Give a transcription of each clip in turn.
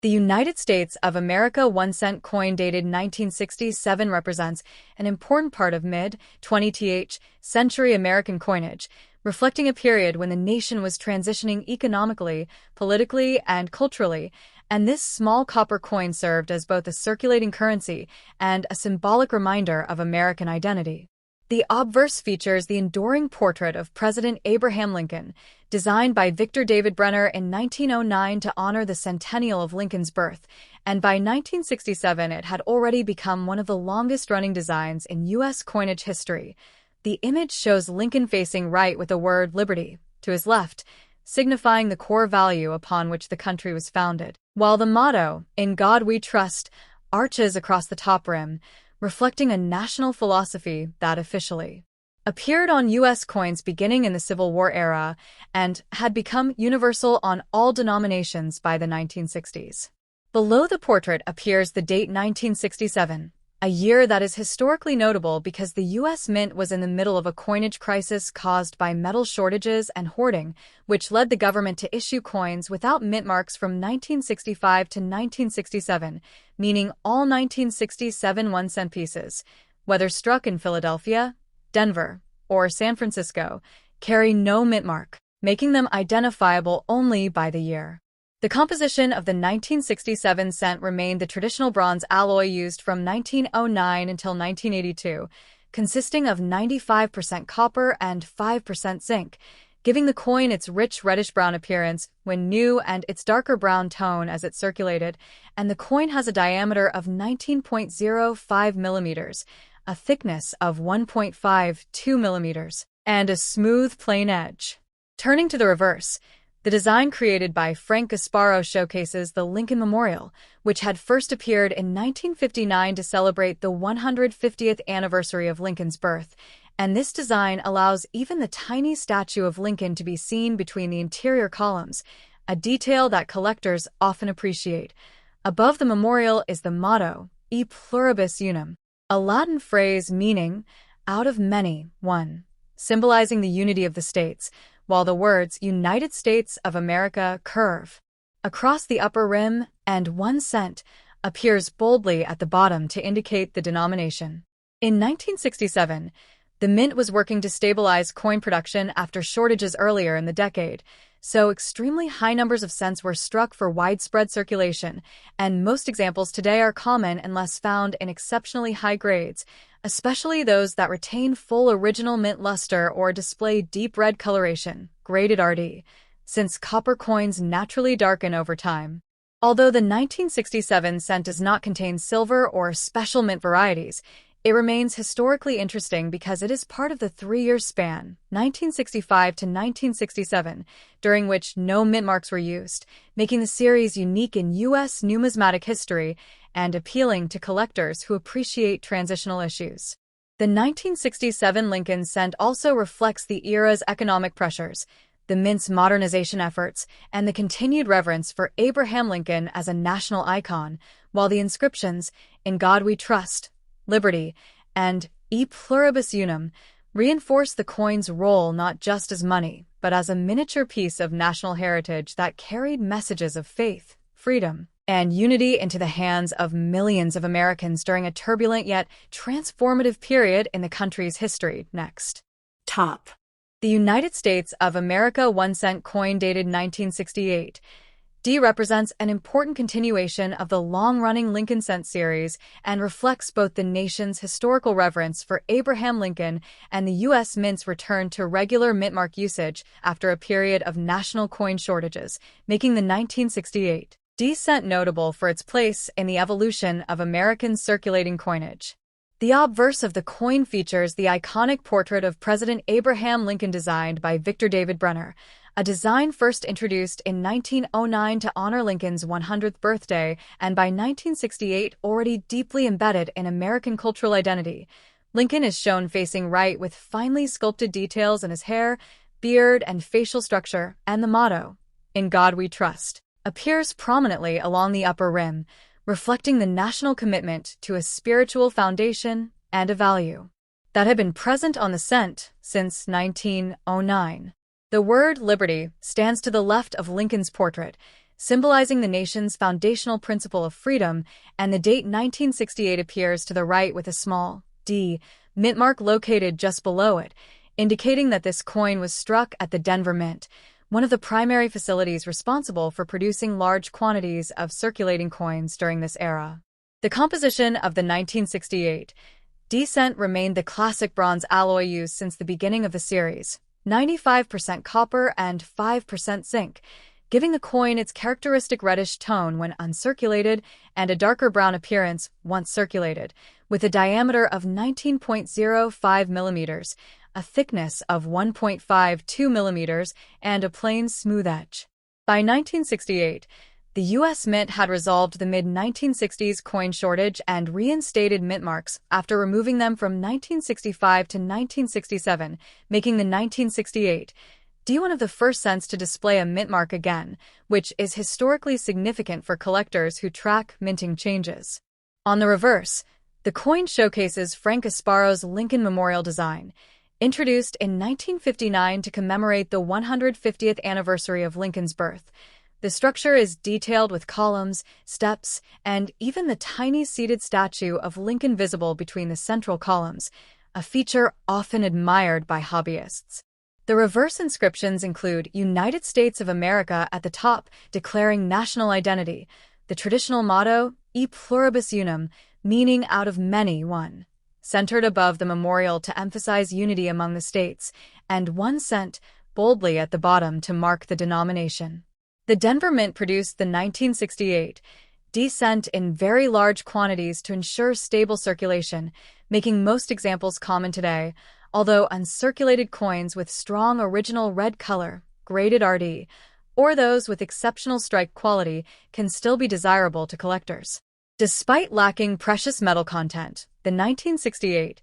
The United States of America 1-cent coin dated 1967 represents an important part of mid-20th century American coinage, reflecting a period when the nation was transitioning economically, politically, and culturally, and this small copper coin served as both a circulating currency and a symbolic reminder of American identity. The obverse features the enduring portrait of President Abraham Lincoln, designed by Victor David Brenner in 1909 to honor the centennial of Lincoln's birth, and by 1967 it had already become one of the longest-running designs in U.S. coinage history. The image shows Lincoln facing right with the word liberty to his left, signifying the core value upon which the country was founded, while the motto, "In God We Trust," arches across the top rim, reflecting a national philosophy that officially appeared on U.S. coins beginning in the Civil War era and had become universal on all denominations by the 1960s. Below the portrait appears the date 1967, a year that is historically notable because the U.S. Mint was in the middle of a coinage crisis caused by metal shortages and hoarding, which led the government to issue coins without mint marks from 1965 to 1967, meaning all 1967 1-cent pieces, whether struck in Philadelphia, Denver, or San Francisco, carry no mint mark, making them identifiable only by the year. The composition of the 1967 cent remained the traditional bronze alloy used from 1909 until 1982, consisting of 95% copper and 5% zinc, giving the coin its rich reddish-brown appearance when new and its darker brown tone as it circulated, and the coin has a diameter of 19.05 millimeters, a thickness of 1.52 millimeters, and a smooth, plain edge. Turning to the reverse, the design created by Frank Gasparo showcases the Lincoln Memorial, which had first appeared in 1959 to celebrate the 150th anniversary of Lincoln's birth, and this design allows even the tiny statue of Lincoln to be seen between the interior columns, a detail that collectors often appreciate. Above the memorial is the motto, E pluribus unum, a Latin phrase meaning, out of many, one, symbolizing the unity of the states, while the words United States of America curve across the upper rim and 1 cent appears boldly at the bottom to indicate the denomination. In 1967, the mint was working to stabilize coin production after shortages earlier in the decade, so extremely high numbers of cents were struck for widespread circulation, and most examples today are common unless found in exceptionally high grades, especially those that retain full original mint luster or display deep red coloration, graded RD, since copper coins naturally darken over time. Although the 1967 cent does not contain silver or special mint varieties, it remains historically interesting because it is part of the 3-year span, 1965 to 1967, during which no mint marks were used, making the series unique in U.S. numismatic history and appealing to collectors who appreciate transitional issues. The 1967 Lincoln cent also reflects the era's economic pressures, the mint's modernization efforts, and the continued reverence for Abraham Lincoln as a national icon, while the inscriptions, "In God We Trust," "Liberty," and "E pluribus unum" reinforce the coin's role not just as money, but as a miniature piece of national heritage that carried messages of faith, freedom, and unity into the hands of millions of Americans during a turbulent yet transformative period in the country's history. Next. Top. The United States of America 1-cent coin dated 1968. D represents an important continuation of the long-running Lincoln cent series and reflects both the nation's historical reverence for Abraham Lincoln and the U.S. Mint's return to regular mint mark usage after a period of national coin shortages, making the 1968 D cent notable for its place in the evolution of American circulating coinage. The obverse of the coin features the iconic portrait of President Abraham Lincoln designed by Victor David Brenner, a design first introduced in 1909 to honor Lincoln's 100th birthday and by 1968 already deeply embedded in American cultural identity. Lincoln is shown facing right with finely sculpted details in his hair, beard, and facial structure, and the motto, "In God We Trust," appears prominently along the upper rim, reflecting the national commitment to a spiritual foundation and a value that had been present on the cent since 1909. The word liberty stands to the left of Lincoln's portrait, symbolizing the nation's foundational principle of freedom, and the date 1968 appears to the right with a small d mint mark located just below it, indicating that this coin was struck at the Denver Mint, one of the primary facilities responsible for producing large quantities of circulating coins during this era. The composition of the 1968 D-cent remained the classic bronze alloy used since the beginning of the series, 95% copper and 5% zinc, giving the coin its characteristic reddish tone when uncirculated and a darker brown appearance once circulated, with a diameter of 19.05 millimeters, a thickness of 1.52 millimeters, and a plain, smooth edge. By 1968, the U.S. Mint had resolved the mid-1960s coin shortage and reinstated mint marks after removing them from 1965 to 1967, making the 1968 D one of the first cents to display a mint mark again, which is historically significant for collectors who track minting changes. On the reverse, the coin showcases Frank Asparo's Lincoln Memorial design, introduced in 1959 to commemorate the 150th anniversary of Lincoln's birth. The structure is detailed with columns, steps, and even the tiny seated statue of Lincoln visible between the central columns, a feature often admired by hobbyists. The reverse inscriptions include United States of America at the top, declaring national identity, the traditional motto, E pluribus unum, meaning out of many, one, centered above the memorial to emphasize unity among the states, and 1 cent boldly at the bottom to mark the denomination. The Denver Mint produced the 1968 D-cent in very large quantities to ensure stable circulation, making most examples common today, although uncirculated coins with strong original red color, graded RD, or those with exceptional strike quality can still be desirable to collectors. Despite lacking precious metal content, the 1968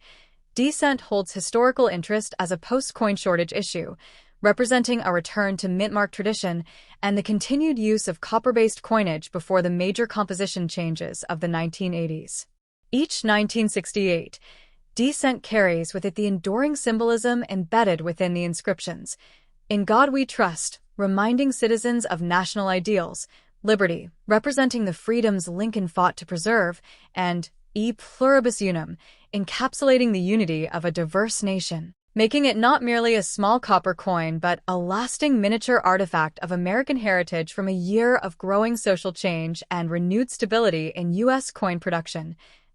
D-cent holds historical interest as a post-coin shortage issue, representing a return to mint-mark tradition and the continued use of copper-based coinage before the major composition changes of the 1980s. Each 1968 D-cent carries with it the enduring symbolism embedded within the inscriptions. In God we trust, reminding citizens of national ideals, liberty, representing the freedoms Lincoln fought to preserve, and E pluribus unum, encapsulating the unity of a diverse nation, making it not merely a small copper coin but a lasting miniature artifact of American heritage from a year of growing social change and renewed stability in U.S. coin production.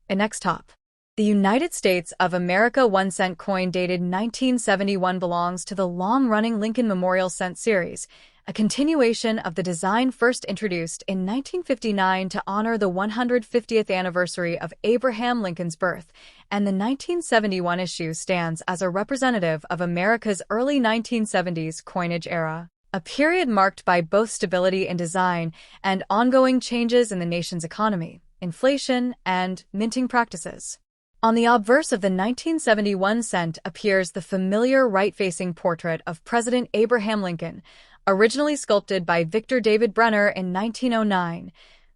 Next top. The United States of America 1 cent coin dated 1971 belongs to the long-running Lincoln Memorial Cent series, a continuation of the design first introduced in 1959 to honor the 150th anniversary of Abraham Lincoln's birth, and the 1971 issue stands as a representative of America's early 1970s coinage era, a period marked by both stability in design and ongoing changes in the nation's economy, inflation, and minting practices. On the obverse of the 1971 cent appears the familiar right-facing portrait of President Abraham Lincoln, originally sculpted by Victor David Brenner in 1909.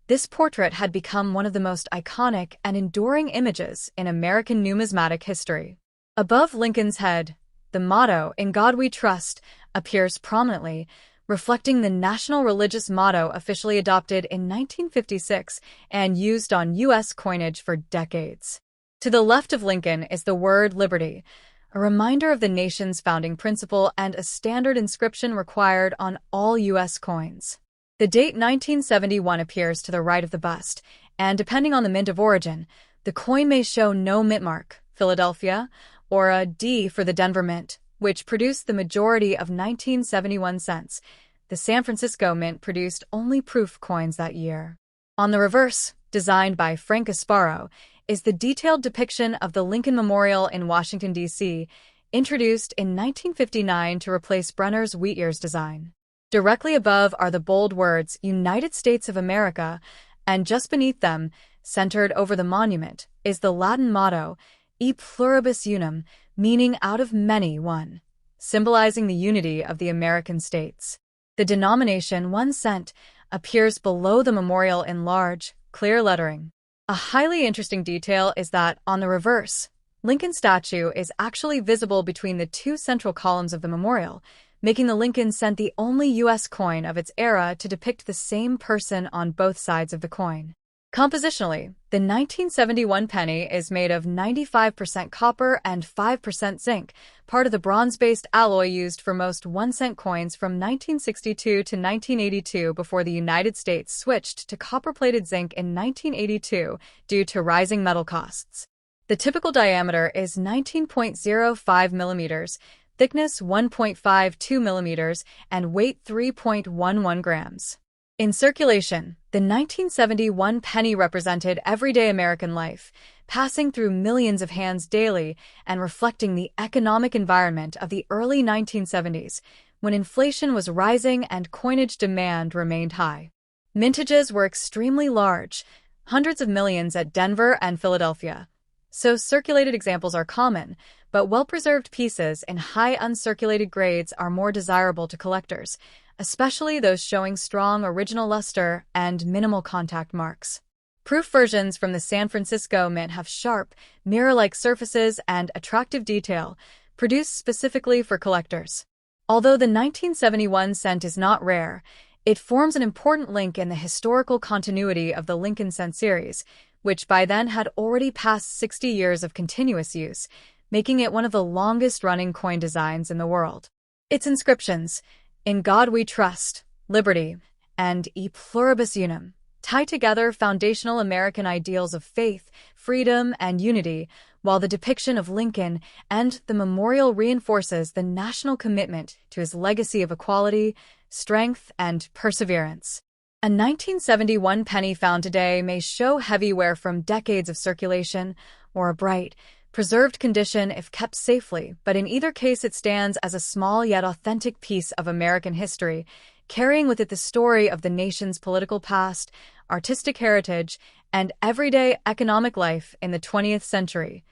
This portrait had become one of the most iconic and enduring images in American numismatic history. Above Lincoln's head, the motto, In God We Trust, appears prominently, reflecting the national religious motto officially adopted in 1956 and used on U.S. coinage for decades. To the left of Lincoln is the word liberty, a reminder of the nation's founding principle and a standard inscription required on all U.S. coins. The date 1971 appears to the right of the bust, and depending on the mint of origin, the coin may show no mint mark, Philadelphia, or a D for the Denver Mint, which produced the majority of 1971 cents. The San Francisco Mint produced only proof coins that year. On the reverse, designed by Frank Asparo, is the detailed depiction of the Lincoln Memorial in Washington, D.C., introduced in 1959 to replace Brenner's wheat ears design. Directly above are the bold words United States of America, and just beneath them, centered over the monument, is the Latin motto, E pluribus unum, meaning out of many, one, symbolizing the unity of the American states. The denomination 1 cent appears below the memorial in large, clear lettering. A highly interesting detail is that, on the reverse, Lincoln's statue is actually visible between the two central columns of the memorial, making the Lincoln cent the only U.S. coin of its era to depict the same person on both sides of the coin. Compositionally, the 1971 penny is made of 95% copper and 5% zinc, part of the bronze-based alloy used for most 1-cent coins from 1962 to 1982 before the United States switched to copper-plated zinc in 1982 due to rising metal costs. The typical diameter is 19.05 millimeters, thickness 1.52 millimeters, and weight 3.11 grams. In circulation, the 1971 penny represented everyday American life, passing through millions of hands daily and reflecting the economic environment of the early 1970s, when inflation was rising and coinage demand remained high. Mintages were extremely large, hundreds of millions at Denver and Philadelphia. So circulated examples are common, but well-preserved pieces in high uncirculated grades are more desirable to collectors, especially those showing strong original luster and minimal contact marks. Proof versions from the San Francisco Mint have sharp, mirror-like surfaces and attractive detail, produced specifically for collectors. Although the 1971 cent is not rare, it forms an important link in the historical continuity of the Lincoln cent series, which by then had already passed 60 years of continuous use, making it one of the longest-running coin designs in the world. Its inscriptions, "In God We Trust," "Liberty," and "E Pluribus Unum," tie together foundational American ideals of faith, freedom, and unity, while the depiction of Lincoln and the memorial reinforces the national commitment to his legacy of equality, strength, and perseverance. A 1971 penny found today may show heavy wear from decades of circulation, or a bright, preserved condition if kept safely, but in either case it stands as a small yet authentic piece of American history, carrying with it the story of the nation's political past, artistic heritage, and everyday economic life in the 20th century.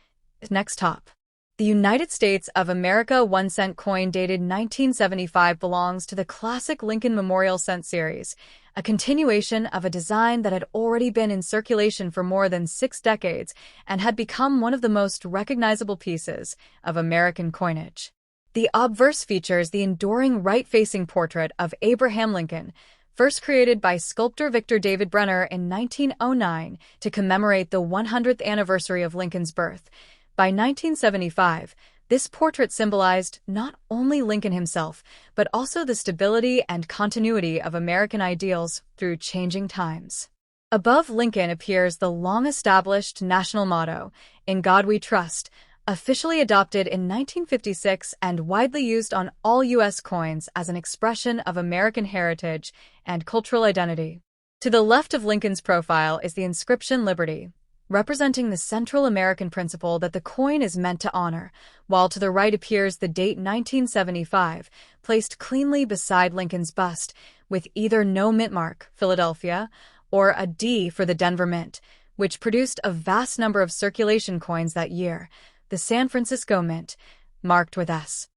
Next top. The United States of America 1-cent coin dated 1975 belongs to the classic Lincoln Memorial Cent series, a continuation of a design that had already been in circulation for more than 6 decades and had become one of the most recognizable pieces of American coinage. The obverse features the enduring right-facing portrait of Abraham Lincoln, first created by sculptor Victor David Brenner in 1909 to commemorate the 100th anniversary of Lincoln's birth. By 1975, this portrait symbolized not only Lincoln himself, but also the stability and continuity of American ideals through changing times. Above Lincoln appears the long-established national motto, "In God We Trust," officially adopted in 1956 and widely used on all U.S. coins as an expression of American heritage and cultural identity. To the left of Lincoln's profile is the inscription "Liberty," representing the Central American principle that the coin is meant to honor, while to the right appears the date 1975, placed cleanly beside Lincoln's bust, with either no mint mark, Philadelphia, or a D for the Denver Mint, which produced a vast number of circulation coins that year. The San Francisco Mint, marked with S,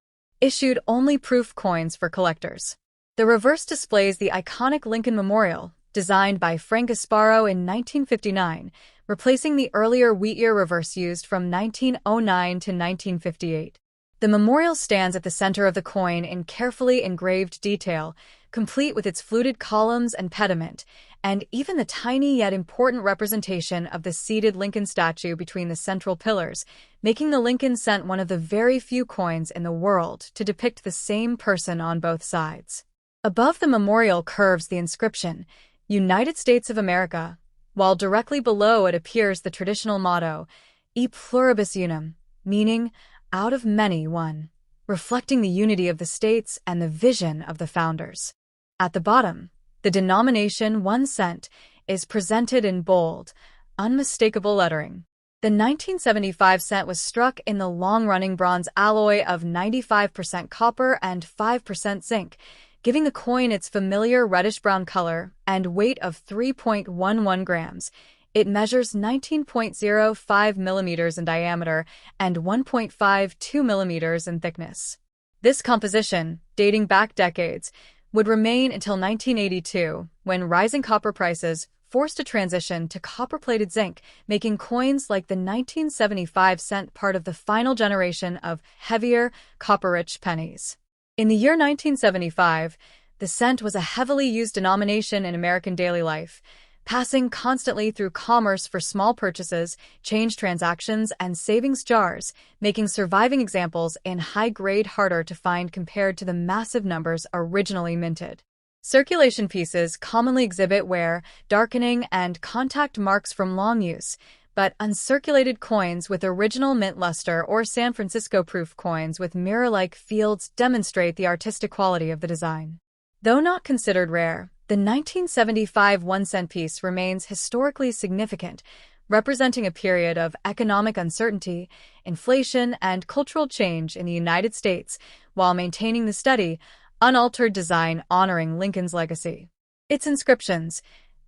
issued only proof coins for collectors. The reverse displays the iconic Lincoln Memorial, designed by Frank Gasparo in 1959, replacing the earlier wheat-year reverse used from 1909 to 1958. The memorial stands at the center of the coin in carefully engraved detail, complete with its fluted columns and pediment, and even the tiny yet important representation of the seated Lincoln statue between the central pillars, making the Lincoln cent one of the very few coins in the world to depict the same person on both sides. Above the memorial curves the inscription, "United States of America," while directly below it appears the traditional motto, "E Pluribus Unum," meaning "out of many, one," reflecting the unity of the states and the vision of the founders. At the bottom, the denomination 1 cent is presented in bold, unmistakable lettering. The 1975 cent was struck in the long-running bronze alloy of 95% copper and 5% zinc, giving the coin its familiar reddish-brown color and weight of 3.11 grams. It measures 19.05 millimeters in diameter and 1.52 millimeters in thickness. This composition, dating back decades, would remain until 1982, when rising copper prices forced a transition to copper-plated zinc, making coins like the 1975 cent part of the final generation of heavier, copper-rich pennies. In the year 1975, the cent was a heavily used denomination in American daily life, passing constantly through commerce for small purchases, change transactions, and savings jars, making surviving examples in high grade harder to find compared to the massive numbers originally minted. Circulation pieces commonly exhibit wear, darkening, and contact marks from long use, but uncirculated coins with original mint luster or San Francisco proof coins with mirror-like fields demonstrate the artistic quality of the design. Though not considered rare, the 1975 1-cent piece remains historically significant, representing a period of economic uncertainty, inflation, and cultural change in the United States, while maintaining the steady, unaltered design honoring Lincoln's legacy. Its inscriptions,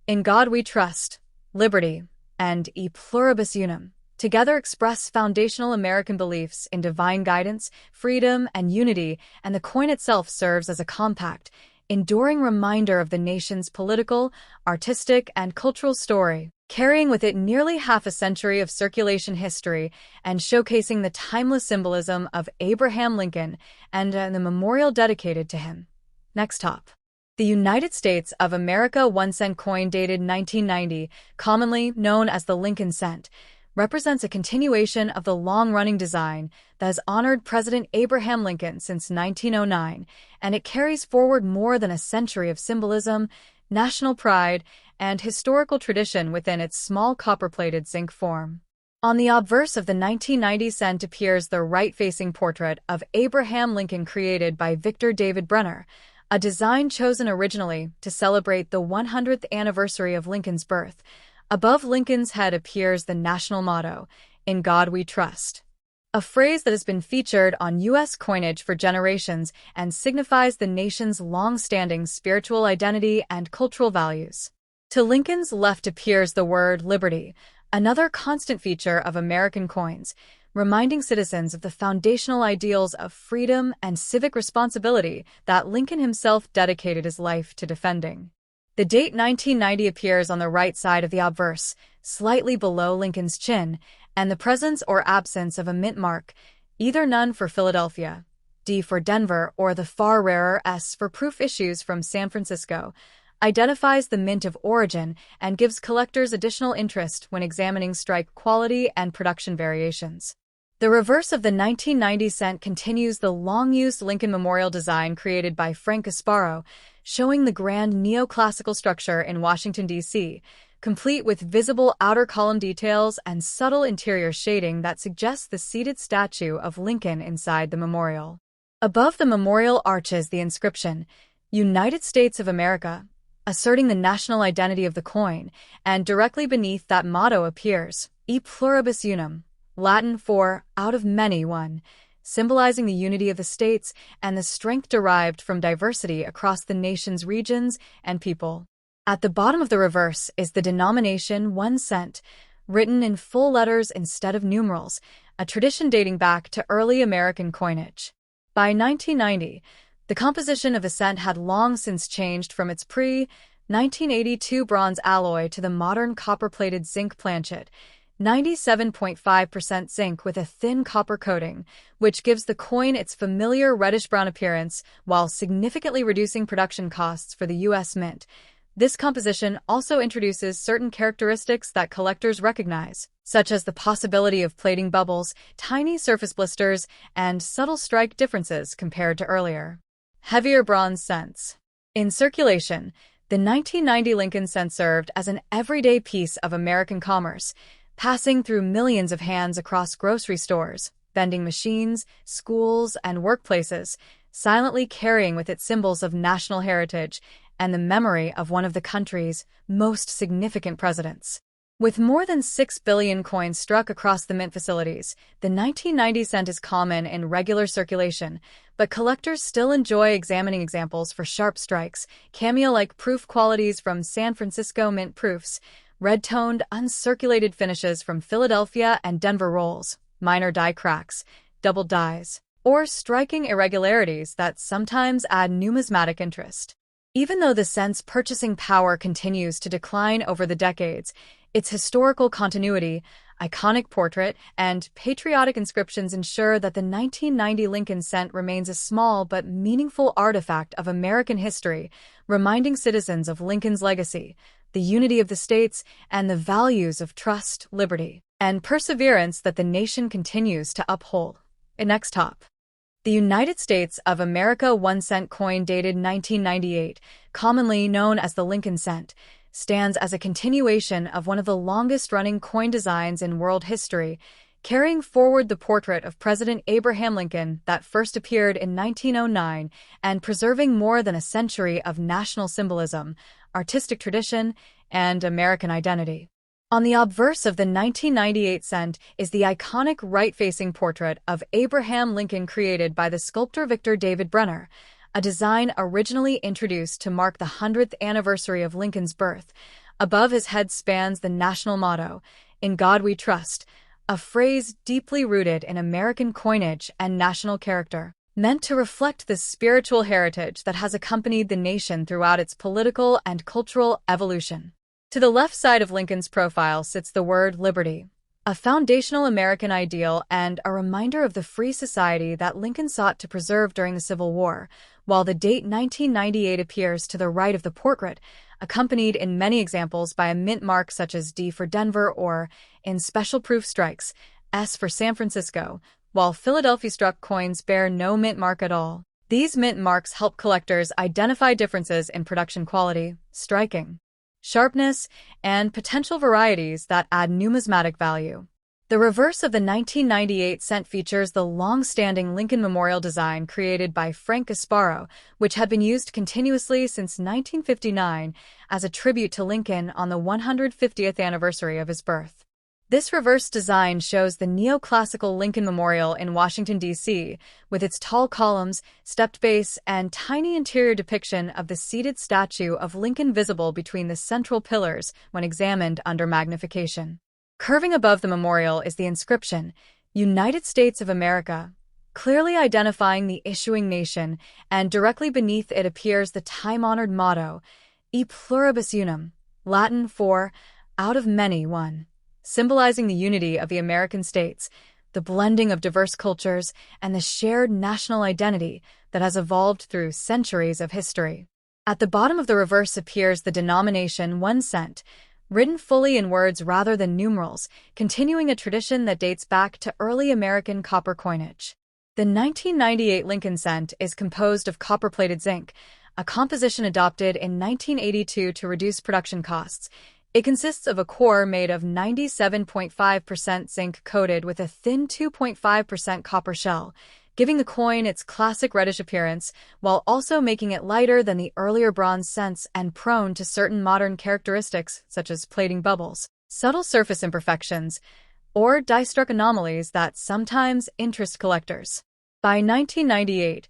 "In God We Trust," "Liberty," and "E Pluribus Unum," together express foundational American beliefs in divine guidance, freedom, and unity, and the coin itself serves as a compact, enduring reminder of the nation's political, artistic, and cultural story, carrying with it nearly half a century of circulation history and showcasing the timeless symbolism of Abraham Lincoln and the memorial dedicated to him. Next top. The United States of America 1-cent coin dated 1990, commonly known as the Lincoln cent, represents a continuation of the long-running design that has honored President Abraham Lincoln since 1909, and it carries forward more than a century of symbolism, national pride, and historical tradition within its small copper-plated zinc form. On the obverse of the 1990 cent appears the right-facing portrait of Abraham Lincoln created by Victor David Brenner, a design chosen originally to celebrate the 100th anniversary of Lincoln's birth. Above Lincoln's head appears the national motto, "In God We Trust," a phrase that has been featured on U.S. coinage for generations and signifies the nation's long-standing spiritual identity and cultural values. To Lincoln's left appears the word liberty, another constant feature of American coins, reminding citizens of the foundational ideals of freedom and civic responsibility that Lincoln himself dedicated his life to defending. The date 1990 appears on the right side of the obverse, slightly below Lincoln's chin, and the presence or absence of a mint mark, either none for Philadelphia, D for Denver, or the far rarer S for proof issues from San Francisco, identifies the mint of origin and gives collectors additional interest when examining strike quality and production variations. The reverse of the 1990 cent continues the long-used Lincoln Memorial design created by Frank Gasparo, showing the grand neoclassical structure in Washington, D.C., complete with visible outer column details and subtle interior shading that suggests the seated statue of Lincoln inside the memorial. Above the memorial arches the inscription, "United States of America," asserting the national identity of the coin, and directly beneath that motto appears, "E Pluribus Unum," Latin for "out of many one," symbolizing the unity of the states and the strength derived from diversity across the nation's regions and people. At the bottom of the reverse is the denomination 1 cent, written in full letters instead of numerals, a tradition dating back to early American coinage. By 1990, the composition of the cent had long since changed from its pre-1982 bronze alloy to the modern copper-plated zinc planchet, 97.5% zinc with a thin copper coating, which gives the coin its familiar reddish-brown appearance while significantly reducing production costs for the U.S. Mint. This composition also introduces certain characteristics that collectors recognize, such as the possibility of plating bubbles, tiny surface blisters, and subtle strike differences compared to earlier, heavier bronze cents. In circulation, the 1990 Lincoln cent served as an everyday piece of American commerce, passing through millions of hands across grocery stores, vending machines, schools, and workplaces, silently carrying with it symbols of national heritage and the memory of one of the country's most significant presidents. With more than 6 billion coins struck across the mint facilities, the 1990 cent is common in regular circulation, but collectors still enjoy examining examples for sharp strikes, cameo-like proof qualities from San Francisco mint proofs, red-toned, uncirculated finishes from Philadelphia and Denver rolls, minor die cracks, double dies, or striking irregularities that sometimes add numismatic interest. Even though the cent's purchasing power continues to decline over the decades, its historical continuity, iconic portrait, and patriotic inscriptions ensure that the 1990 Lincoln cent remains a small but meaningful artifact of American history, reminding citizens of Lincoln's legacy, the unity of the states, and the values of trust, liberty, and perseverance that the nation continues to uphold. Next top. The United States of America 1 cent coin dated 1998, commonly known as the Lincoln cent, stands as a continuation of one of the longest-running coin designs in world history, carrying forward the portrait of President Abraham Lincoln that first appeared in 1909 and preserving more than a century of national symbolism, artistic tradition, and American identity. On the obverse of the 1998 cent is the iconic right-facing portrait of Abraham Lincoln created by the sculptor Victor David Brenner, a design originally introduced to mark the 100th anniversary of Lincoln's birth. Above his head spans the national motto, "In God We Trust," a phrase deeply rooted in American coinage and national character, meant to reflect the spiritual heritage that has accompanied the nation throughout its political and cultural evolution. To the left side of Lincoln's profile sits the word liberty, a foundational American ideal and a reminder of the free society that Lincoln sought to preserve during the Civil War, while the date 1998 appears to the right of the portrait, accompanied in many examples by a mint mark such as D for Denver or, in special proof strikes, S for San Francisco, while Philadelphia struck coins bear no mint mark at all. These mint marks help collectors identify differences in production quality, striking, sharpness, and potential varieties that add numismatic value. The reverse of the 1998 cent features the long-standing Lincoln Memorial design created by Frank Gasparo, which had been used continuously since 1959 as a tribute to Lincoln on the 150th anniversary of his birth. This reverse design shows the neoclassical Lincoln Memorial in Washington, D.C., with its tall columns, stepped base, and tiny interior depiction of the seated statue of Lincoln visible between the central pillars when examined under magnification. Curving above the memorial is the inscription, "United States of America," clearly identifying the issuing nation, and directly beneath it appears the time-honored motto, "E pluribus unum," Latin for "out of many, one," symbolizing the unity of the American states, the blending of diverse cultures, and the shared national identity that has evolved through centuries of history. At the bottom of the reverse appears the denomination 1 cent, written fully in words rather than numerals, continuing a tradition that dates back to early American copper coinage. The 1998 Lincoln cent is composed of copper-plated zinc, a composition adopted in 1982 to reduce production costs. It consists of a core made of 97.5% zinc coated with a thin 2.5% copper shell, giving the coin its classic reddish appearance, while also making it lighter than the earlier bronze cents and prone to certain modern characteristics such as plating bubbles, subtle surface imperfections, or die-struck anomalies that sometimes interest collectors. By 1998,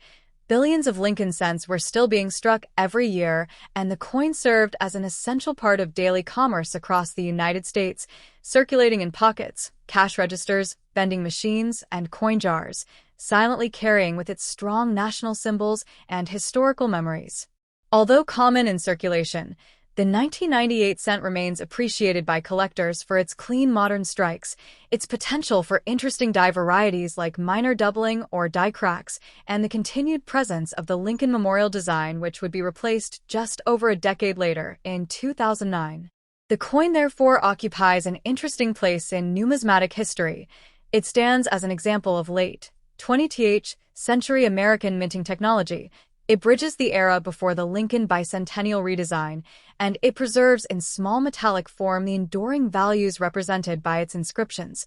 billions of Lincoln cents were still being struck every year, and the coin served as an essential part of daily commerce across the United States, circulating in pockets, cash registers, vending machines, and coin jars, silently carrying with its strong national symbols and historical memories. Although common in circulation, the 1998 cent remains appreciated by collectors for its clean modern strikes, its potential for interesting die varieties like minor doubling or die cracks, and the continued presence of the Lincoln Memorial design, which would be replaced just over a decade later, in 2009. The coin therefore occupies an interesting place in numismatic history. It stands as an example of late 20th century American minting technology. It bridges the era before the Lincoln bicentennial redesign, and it preserves in small metallic form the enduring values represented by its inscriptions: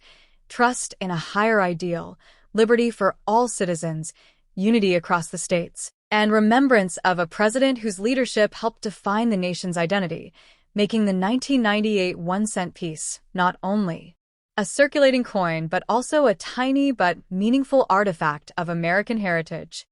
trust in a higher ideal, liberty for all citizens, unity across the states, and remembrance of a president whose leadership helped define the nation's identity, making the 1998 1-cent piece not only a circulating coin but also a tiny but meaningful artifact of American heritage.